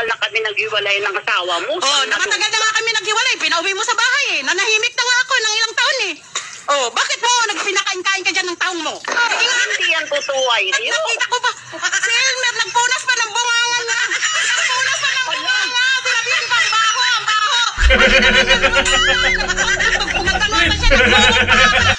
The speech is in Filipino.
nakatagal na kami naghiwalay ng asawa mo. Oh, nakatagal na nga kami naghiwalay. Pinauwi mo sa bahay eh. Nanahimik na nga ako ng ilang taon eh. Oh, bakit mo nagpinakain-kain ka dyan ng taong mo? Hindi yan totoo ay. Nakita ko pa. Si Elmer, nagpunas pa ng bunganga niya. Nagpunas pa ng bunganga. Sinabihan ko, ang baho, ang baho. Nagkaroon pa siya ng bunganga.